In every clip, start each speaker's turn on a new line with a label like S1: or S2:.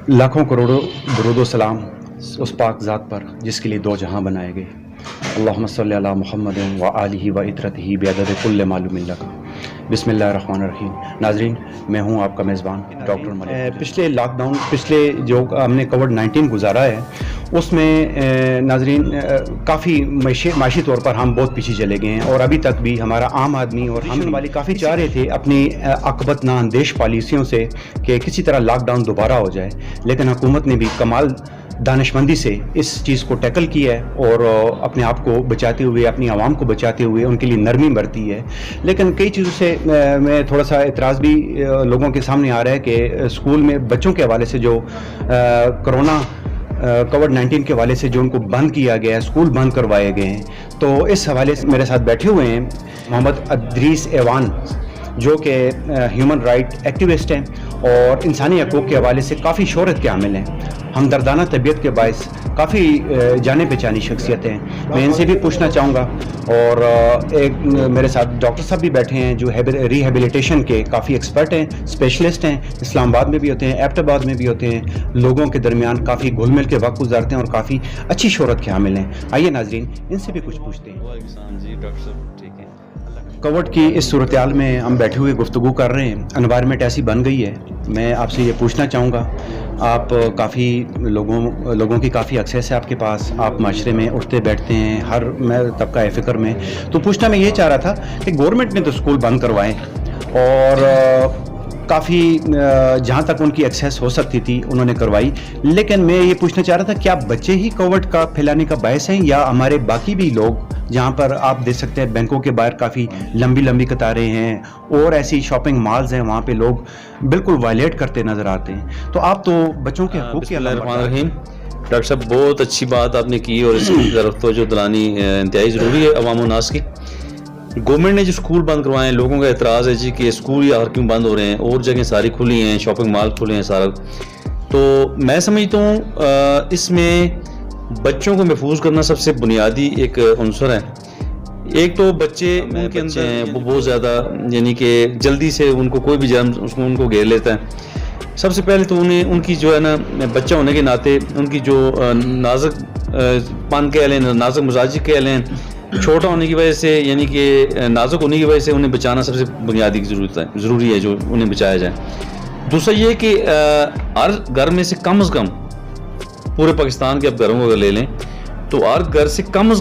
S1: लाखों करोड़ों दरूद व सलाम उस पाक ज़ात पर जिसके लिए दो जहां बनाए गए। अल्लाहुम्मा सल्ली अला मुहम्मद व आलिहि व इतरतिही बिअदद कुल्ल मालूम लका। बिस्मिल्लाहिर्रहमानिर्रहीम। नाज़रीन, मैं हूं आपका मेज़बान डॉक्टर मलिक। पिछले लॉकडाउन, पिछले जो हमने कोविड-19 गुजारा है, उसमें नाज़रीन काफ़ी माशी तौर पर हम बहुत पीछे चले गए हैं, और अभी तक भी हमारा आम आदमी और हम वाले काफ़ी चाह रहे थे अपनी आकबत नाअंदेश पॉलिसियों से कि किसी तरह लॉकडाउन दोबारा हो जाए, लेकिन हुकूमत ने भी कमाल दानिशमंदी से इस चीज़ को टैकल किया है और अपने आप को बचाते हुए, अपनी आवाम को बचाते हुए उनके लिए नरमी बरती है। लेकिन कई चीज़ों से मैं थोड़ा सा एतराज़ भी लोगों के सामने आ रहा है कि स्कूल में बच्चों के हवाले से जो कोरोना कोविड-19 के हवाले से जो उनको बंद किया गया है, स्कूल बंद करवाए गए हैं, तो इस हवाले से मेरे साथ बैठे हुए हैं मोहम्मद अदरीस ऐवान, जो कि ह्यूमन राइट एक्टिविस्ट हैं और इंसानी हकूक़ के हवाले से काफ़ी शोहरत के हामिल हैं। हमदर्दाना तबीयत के बायस काफ़ी जाने पहचानी शख्सियतें हैं। मैं इनसे भी पूछना चाहूँगा, और एक मेरे साथ डॉक्टर साहब भी बैठे हैं जो रिहेबिलिटेशन के काफ़ी एक्सपर्ट हैं, स्पेशलिस्ट हैं, इस्लामाबाद में भी होते हैं, एबटाबाद में भी होते हैं, लोगों के दरमियान काफ़ी घुल मिल के वक्त गुजारते हैं और काफ़ी अच्छी शोहरत के हामिल हैं। आइए नाज़रीन, इनसे भी कुछ पूछते हैं।
S2: जी डॉक्टर साहब, ठीक है।
S1: कोविड की इस सूरत हाल में हम बैठे हुए गुफ्तगू कर रहे हैं, एनवायरनमेंट ऐसी बन गई है। मैं आपसे ये पूछना चाहूँगा, आप काफ़ी लोगों की काफ़ी एक्सेस है आपके पास, आप माशरे में उठते बैठते हैं, हर मैं तबका फ़िक्र में, तो पूछना मैं ये चाह रहा था कि गवर्नमेंट ने तो स्कूल बंद करवाए और काफ़ी जहाँ तक उनकी एक्सेस हो सकती थी उन्होंने करवाई, लेकिन मैं ये पूछना चाह रहा था क्या बच्चे ही कोविड का फैलाने का बायस हैं, या हमारे बाकी भी लोग, जहाँ पर आप देख सकते हैं बैंकों के बाहर काफ़ी लंबी लंबी कतारें हैं और ऐसी शॉपिंग मॉल्स हैं, वहाँ पे लोग बिल्कुल वायलेट करते नज़र आते हैं। तो आप तो बच्चों के हकूक़ के
S2: डॉक्टर साहब, बहुत अच्छी बात आपने की और इसकी तरफ तो जो दिलानी इंतहाई ज़रूरी है अवाम उन्नास की। गवर्नमेंट ने जो स्कूल बंद करवाए हैं, लोगों का एतराज़ है जी कि स्कूल यार क्यों बंद हो रहे हैं, और जगह सारी खुली हैं, शॉपिंग मॉल खुले हैं सारा। तो मैं समझता हूँ इसमें बच्चों को महफूज करना सबसे बुनियादी एक अंसर है। एक तो बच्चे उनके अंदर हैं वो बहुत ज़्यादा, यानी कि जल्दी से उनको कोई भी जर्म उसको उनको घेर लेता है। सबसे पहले तो उन्हें उनकी जो है ना, बच्चा होने के नाते उनकी जो नाजुक पन कह लें, नाजुक मिजाजी कह लें, छोटा होने की वजह से, यानी कि नाजुक होने की वजह से उन्हें बचाना सबसे बुनियादी ज़रूरी है जो उन्हें बचाया जाए। दूसरा ये कि हर घर में से कम पूरे पाकिस्तान के आप घरों को अगर ले लें तो हर घर से कम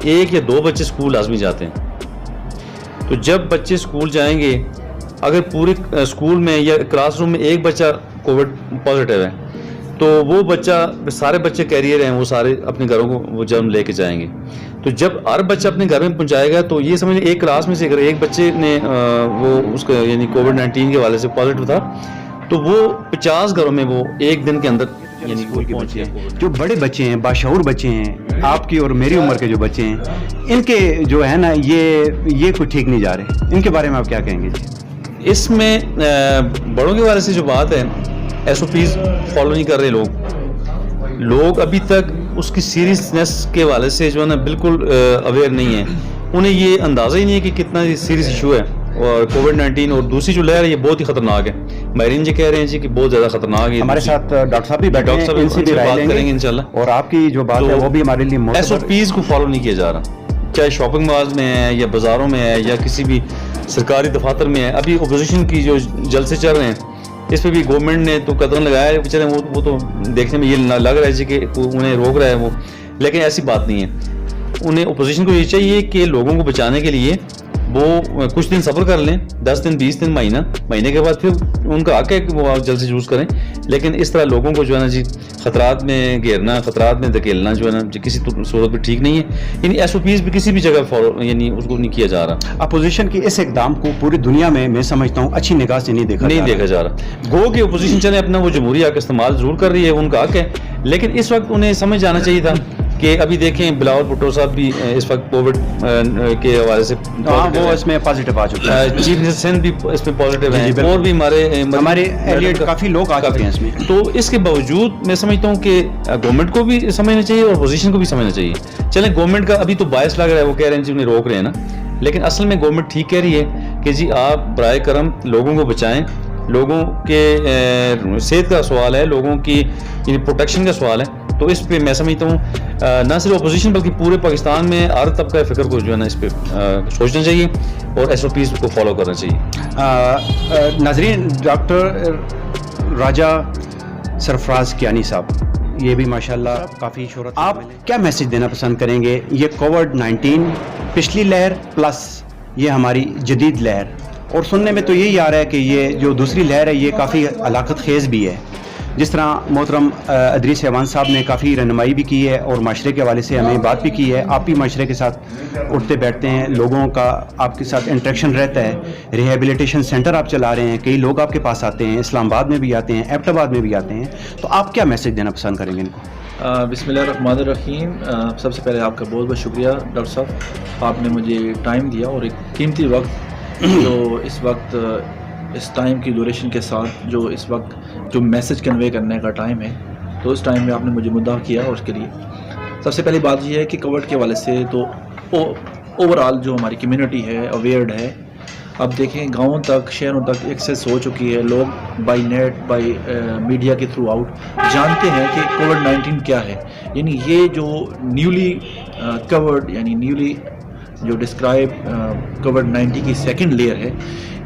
S2: एक या दो बच्चे स्कूल लाजमी जाते हैं। तो जब बच्चे स्कूल जाएंगे, अगर पूरे स्कूल में या क्लासरूम में एक बच्चा कोविड पॉजिटिव है, तो वो बच्चा, सारे बच्चे कैरियर हैं, वो सारे अपने घरों को वो जर्म लेके जाएंगे। तो जब हर बच्चा अपने घर में पहुंचाएगा, तो ये समझ एक क्लास में से अगर एक बच्चे ने वो उसका यानी कोविड-19 के हवाले से पॉजिटिव था, तो वो 50 घरों में वो एक दिन के अंदर यानी
S1: स्कूल के बच्चे हैं, जो बड़े बच्चे हैं, बाशऊर बच्चे हैं, आपकी और मेरी उम्र के जो बच्चे हैं, इनके जो है ना ये कुछ ठीक नहीं जा रहे। इनके बारे में आप क्या कहेंगे जी?
S2: इसमें बड़ों के बारे से जो बात है, SOPs फॉलो नहीं कर रहे लोग अभी तक उसकी सीरियसनेस के हवाले से जो है ना बिल्कुल अवेयर नहीं है। उन्हें ये अंदाज़ा ही नहीं है कि कितना सीरियस इशू है, और कोविड-19 और दूसरी जो लहर है ये बहुत ही खतरनाक है। माहिरीन जी कह रहे हैं जी कि बहुत ज़्यादा खतरनाक है।
S1: हमारे साथ डॉक्टर साहब भी बैठे हैं, इनसे भी बात करेंगे इंशाल्लाह, और आपकी जो बात है वो भी हमारे लिए
S2: SOPs को फॉलो नहीं किया जा रहा, चाहे शॉपिंग मॉल्स में है या बाज़ारों में है या किसी भी सरकारी दफातर में है। अभी अपोजिशन की जो जलसे चल रहे हैं, इस पर भी गवर्नमेंट ने तो कदम लगाया है, बेचारे वो तो देखने में ये लग रहा है जी कि उन्हें रोक रहा है वो, लेकिन ऐसी बात नहीं है। उन्हें अपोजिशन को ये चाहिए कि लोगों को बचाने के लिए वो कुछ दिन सफ़र कर लें, 10 दिन, 20 दिन, महीने के बाद फिर उनका हक है कि वो जल्द से यूज़ करें। लेकिन इस तरह लोगों को जो है ना जी खतरात में घेरना, खतरात में धकेलना जो है ना जी किसी सूरत में ठीक नहीं है। यानी SOPs भी किसी भी जगह फॉलो यानी उसको नहीं किया जा रहा।
S1: अपोजिशन की इस इकदाम को पूरी दुनिया में मैं समझता हूँ अच्छी निगाह से नहीं देखा
S2: जा रहा। गो कि अपोजिशन चले अपना वो जमहूरी हक इस्तेमाल जरूर कर रही है, उनका हक है, लेकिन इस वक्त उन्हें समझ जाना चाहिए था कि अभी देखें बिलावल भुट्टो साहब भी इस वक्त कोविड के हवाले से
S1: वो इसमें पॉजिटिव आ चुके हैं,
S2: चीफ मिनिस्टर सिंध भी इसमें पॉजिटिव हैं, और भी हमारे
S1: एलियट काफ़ी लोग आ चुके हैं इसमें।
S2: तो इसके बावजूद मैं समझता हूँ कि गवर्नमेंट को भी समझना चाहिए और अपोजिशन को भी समझना चाहिए। चलें, गवर्नमेंट का अभी तो बायस लग रहा है, वो कह रहे हैं जी उन्हें रोक रहे हैं ना, लेकिन असल में गवर्नमेंट ठीक कह रही है कि जी आप बराए करम लोगों को बचाएं لوگوں کے صحت کا سوال ہے, لوگوں کی پروٹیکشن کا سوال ہے. تو اس پہ میں سمجھتا ہوں نہ صرف اپوزیشن بلکہ پورے پاکستان میں ہر طبقہ فکر کو جو ہے نا اس پہ سوچنا چاہیے اور ایس او پیز کو فالو کرنا چاہیے.
S1: ناظرین, ڈاکٹر راجہ سرفراز کیانی صاحب, یہ بھی ماشاءاللہ کافی شہرت. آپ کیا میسج دینا پسند کریں گے؟ یہ کووڈ-19 پچھلی لہر پلس یہ ہماری جدید لہر, اور سننے میں تو یہی آ رہا ہے کہ یہ جو دوسری لہر ہے یہ کافی ہلاکت خیز بھی ہے. جس طرح محترم ادریس ایوان صاحب نے کافی رہنمائی بھی کی ہے اور معاشرے کے حوالے سے ہمیں بات بھی کی ہے. آپ بھی معاشرے کے ساتھ اٹھتے بیٹھتے ہیں, لوگوں کا آپ کے ساتھ انٹریکشن رہتا ہے. ریہیبلیٹیشن سینٹر آپ چلا رہے ہیں, کئی لوگ آپ کے پاس آتے ہیں, اسلام آباد میں بھی آتے ہیں, ایبٹ آباد میں بھی آتے ہیں. تو آپ کیا میسج دینا پسند کریں گے ان کو؟
S3: بسم اللہ الرحمن الرحیم. سب سے پہلے آپ کا بہت بہت شکریہ ڈاکٹر صاحب, آپ نے مجھے ٹائم دیا اور ایک قیمتی وقت جو اس وقت اس ٹائم کی ڈیوریشن کے ساتھ جو اس وقت جو میسج کنوے کرنے کا ٹائم ہے, تو اس ٹائم میں آپ نے مجھے مدعا کیا. اور اس کے لیے سب سے پہلی بات یہ ہے کہ کووڈ کے حوالے سے تو اوور آل جو ہماری کمیونٹی ہے اویئرڈ ہے. اب دیکھیں گاؤں تک شہروں تک ایکسیس ہو چکی ہے, لوگ بائی نیٹ بائی میڈیا کے تھرو آؤٹ جانتے ہیں کہ کووڈ-19 کیا ہے. یعنی یہ جو نیولی کورڈ یعنی نیولی جو ڈسکرائب کووڈ-19 کی سیکنڈ لیئر ہے,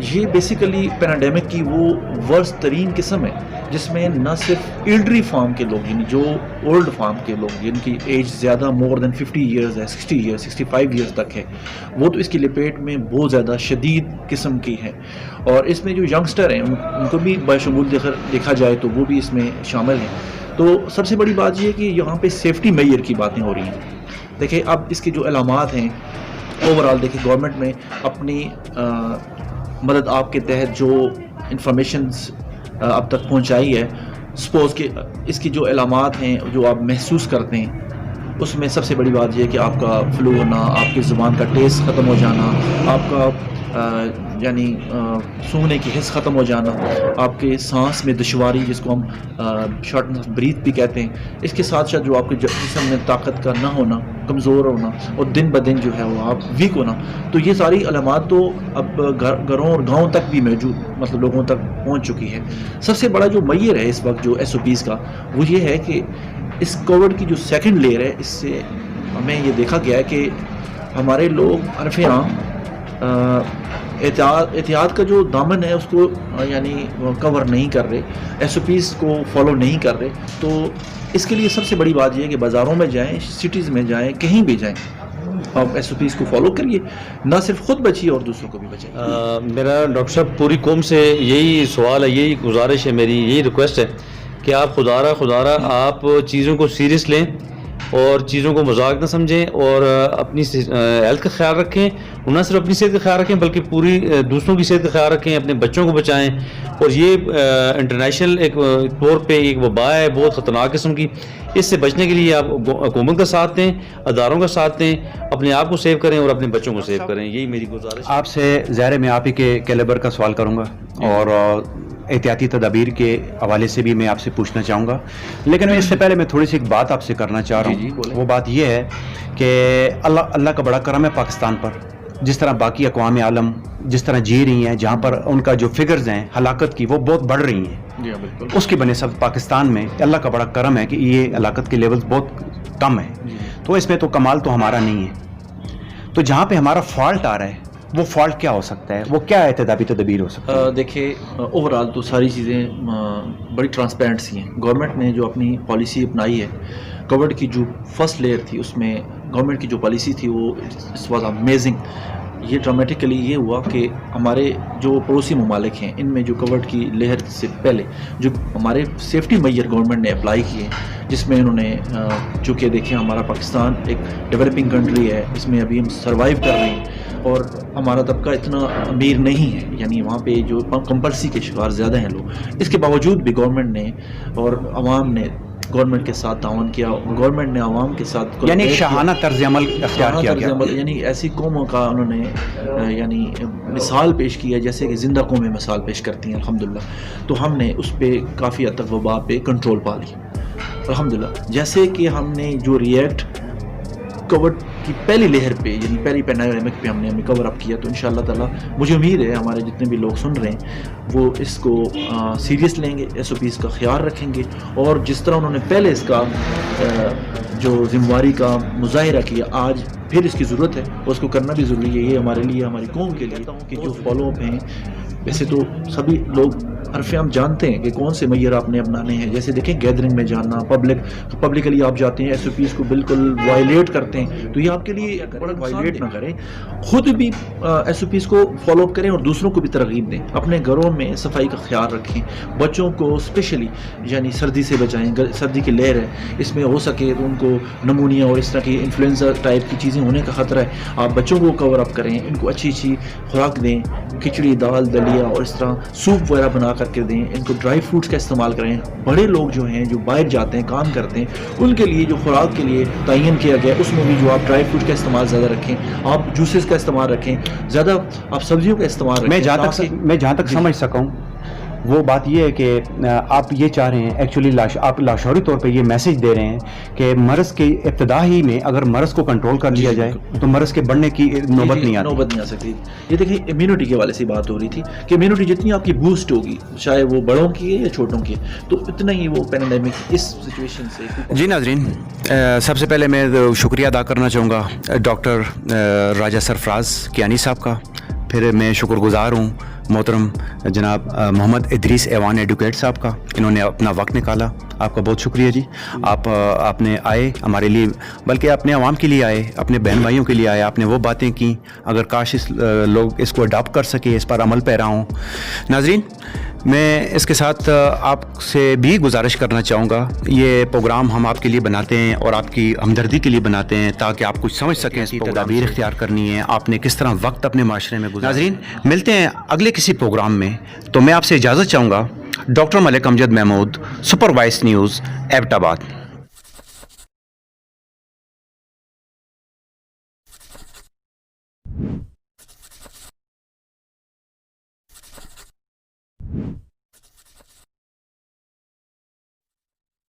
S3: یہ بیسیکلی پینڈیمک کی وہ ورس ترین قسم ہے جس میں نہ صرف ایلڈری فارم کے لوگ یعنی جو اولڈ فارم کے لوگ جن کی ایج زیادہ مور دین 50 ایئرز ہے, 60 ایئرز 65 ایئرز تک ہے, وہ تو اس کی لپیٹ میں بہت زیادہ شدید قسم کی ہیں. اور اس میں جو ینگسٹر ہیں ان کو بھی بشمول دیکھا جائے تو وہ بھی اس میں شامل ہیں. تو سب سے بڑی بات یہ ہے کہ یہاں پہ سیفٹی میئر کی باتیں ہو رہی ہیں. دیکھیں اب اس کے جو علامات ہیں اوور آل, دیکھیں گورنمنٹ نے اپنی مدد آپ کے تحت جو انفارمیشنز اب تک پہنچائی ہے, سپوز کہ اس کی جو علامات ہیں جو آپ محسوس کرتے ہیں اس میں سب سے بڑی بات یہ ہے کہ آپ کا فلو ہونا, آپ کی زبان کا ٹیسٹ ختم ہو جانا, آپ کا یعنی سونگنے کی حس ختم ہو جانا, آپ کے سانس میں دشواری جس کو ہم شارٹنس آف بریتھ بھی کہتے ہیں, اس کے ساتھ ساتھ جو آپ کے جسم میں طاقت کا نہ ہونا, کمزور ہونا اور دن بدن جو ہے وہ آپ ویک ہونا. تو یہ ساری علامات تو اب گھروں اور گاؤں تک بھی موجود مطلب لوگوں تک پہنچ چکی ہے. سب سے بڑا جو میئر ہے اس وقت جو ایس او پیز کا وہ یہ ہے کہ اس کووڈ کی جو سیکنڈ لیئر ہے اس سے ہمیں یہ دیکھا گیا ہے کہ ہمارے لوگ عرف عام احتیاط کا جو دامن ہے اس کو یعنی کور نہیں کر رہے, ایس او پیز کو فالو نہیں کر رہے. تو اس کے لیے سب سے بڑی بات یہ ہے کہ بازاروں میں جائیں, سٹیز میں جائیں, کہیں بھی جائیں, آپ ایس او پیز کو فالو کریے, نہ صرف خود بچیے اور دوسروں کو بھی بچائیے.
S2: میرا ڈاکٹر صاحب پوری قوم سے یہی سوال ہے, یہی گزارش ہے میری, یہی ریکویسٹ ہے کہ آپ خدا را آپ چیزوں کو سیریس لیں اور چیزوں کو مذاق نہ سمجھیں اور اپنی ہیلتھ کا خیال رکھیں. نہ صرف اپنی صحت کا خیال رکھیں بلکہ پوری دوسروں کی صحت کا خیال رکھیں, اپنے بچوں کو بچائیں. اور یہ انٹرنیشنل ایک طور پہ ایک وبا ہے بہت خطرناک قسم کی. اس سے بچنے کے لیے آپ حکومت کا ساتھ دیں, اداروں کا ساتھ دیں, اپنے آپ کو سیو کریں اور اپنے بچوں کو سیو کریں. یہی میری گزارش ہے.
S1: آپ سے ظاہر ہے میں آپ ہی کے کیلیبر کا سوال کروں گا اور احتیاطی تدابیر کے حوالے سے بھی میں آپ سے پوچھنا چاہوں گا, لیکن اس سے پہلے میں تھوڑی سی ایک بات آپ سے کرنا چاہ رہا ہوں. وہ بات یہ ہے کہ اللہ کا بڑا کرم ہے پاکستان پر. جس طرح باقی اقوام عالم جس طرح جی رہی ہیں, جہاں پر ان کا جو فگرز ہیں ہلاکت کی وہ بہت بڑھ رہی ہیں, اس کی بنسبت پاکستان میں اللہ کا بڑا کرم ہے کہ یہ ہلاکت کے لیولز بہت کم ہیں. تو اس میں تو کمال تو ہمارا نہیں ہے. تو جہاں پہ ہمارا فالٹ آ رہا ہے وہ فالٹ کیا ہو سکتا ہے, وہ کیا احتیاطی تدابیر ہو سکتا ہے؟
S3: دیکھیے اوور آل تو ساری چیزیں بڑی ٹرانسپیرنٹ سی ہیں. گورنمنٹ نے جو اپنی پالیسی اپنائی ہے, کووڈ کی جو فرسٹ لیئر تھی اس میں گورنمنٹ کی جو پالیسی تھی وہ اس واز امیزنگ. یہ ڈرامیٹیکلی یہ ہوا کہ ہمارے جو پڑوسی ممالک ہیں ان میں جو کووڈ کی لہر سے پہلے جو ہمارے سیفٹی میئر گورنمنٹ نے اپلائی کیے, جس میں انہوں نے چونکہ دیکھیں ہمارا پاکستان ایک ڈیولپنگ کنٹری ہے, اس میں ابھی ہم سروائیو کر رہے ہیں اور ہمارا طبقہ اتنا امیر نہیں ہے, یعنی وہاں پہ جو کمپلسی کے شکار زیادہ ہیں لوگ. اس کے باوجود بھی گورنمنٹ نے اور عوام نے گورنمنٹ کے ساتھ تعاون کیا, گورنمنٹ نے عوام کے ساتھ
S1: یعنی شاہانہ طرز عمل اختیار کیا گیا,
S3: یعنی ایسی قوموں کا انہوں نے یعنی مثال پیش کی ہے جیسے کہ زندہ قومیں مثال پیش کرتی ہیں الحمدللہ. تو ہم نے اس پہ کافی حد تک وبا پہ کنٹرول پا لی الحمدللہ. جیسے کہ ہم نے جو ریئیکٹ کووڈ की पहली लहर पे यानी पहली पैंडेमिक पे हमने कवर अप किया। तो इंशाअल्लाह ताला मुझे उम्मीद है हमारे जितने भी लोग सुन रहे हैं वो इसको सीरियस लेंगे, SOPs का ख्याल रखेंगे, और जिस तरह उन्होंने पहले इसका जो जिम्मेवारी का मुजाहिरा किया, आज फिर इसकी ज़रूरत है और उसको करना भी ज़रूरी है। ये हमारे लिए, हमारी कौम के लिए कि जो फॉलो अप हैं, वैसे तो सभी लोग हरफ हम जानते हैं कि कौन से मैयर आपने अपनाने हैं। जैसे देखें गैदरिंग में जाना, पब्लिकली आप जाते हैं, SOPs को बिल्कुल वायलेट करते हैं, तो ये आपके लिए बड़ा वायलेट ना करें, खुद भी SOPs को फॉलो अप करें और दूसरों को भी तरगीब दें। अपने घरों में सफाई का ख्याल रखें, बच्चों को स्पेशली यानी सर्दी से बचाएं। सर्दी की लहर है, इसमें हो सके तो उनको नमूनिया और इस तरह की इन्फ्लुएंजा टाइप की चीज़ें होने का ख़तरा है। आप बच्चों को कवर अप करें, इनको अच्छी अच्छी खुराक दें, खिचड़ी, दाल, दलिया और इस तरह सूप वगैरह बना करके दें। इनको ड्राई फ्रूट्स का इस्तेमाल करें। बड़े लोग जो हैं, जो बाहर जाते हैं, काम करते हैं, उनके लिए जो खुराक के लिए तयन किया गया उसमें भी जो आप ड्राई फ्रूट का इस्तेमाल ज़्यादा रखें, आप जूसेस का इस्तेमाल रखें, ज़्यादा आप सब्जियों का इस्तेमाल रखें।
S1: मैं जहाँ तक समझ सका हूँ वो बात ये है कि आप ये चाह रहे हैं एक्चुअली, आप लाशौरी तौर पे ये मैसेज दे रहे हैं कि मरज़ के इब्तिदा ही में अगर मरज़ को कंट्रोल कर लिया जाए तो मरज़ के बढ़ने की नौबत नहीं आ
S3: सकती। ये देखिए इम्यूनिटी के वाले से बात हो रही थी कि इम्यूनिटी जितनी आपकी बूस्ट होगी, चाहे वो बड़ों की है या छोटों की है, तो इतना ही वो पैंडेमिक इस सिचुएशन से।
S1: जी नाज़रीन, सबसे पहले मैं शुक्रिया अदा करना चाहूँगा डॉक्टर राजा सरफराज कियानी साहब का। फिर मैं शुक्रगुज़ार हूँ मोहतरम जनाब मोहम्मद इदरीस ऐवान एडवोकेट साहब का, इन्होंने अपना वक्त निकाला। आपका बहुत शुक्रिया जी। आपने आए हमारे लिए, बल्कि अपने आवाम के लिए आए, अपने बहन भाइयों के लिए आए। आपने वो बातें की, अगर काश लोग इसको अडॉप्ट कर सके, इस पर अमल पैरा हों। नाज़रीन, मैं इसके साथ आपसे भी गुजारिश करना चाहूँगा, ये प्रोग्राम हम आपके लिए बनाते हैं और आपकी हमदर्दी के लिए बनाते हैं ताकि आप कुछ समझ सकें, इसकी तदाबीर इख्तियार करनी है, आपने किस तरह वक्त अपने माशरे में गुजारा। नाज़रीन, मिलते हैं अगले किसी प्रोग्राम में, तो मैं आपसे इजाज़त चाहूँगा। Doctor Malik Amjad Mahmood, super voice news, Abbottabad.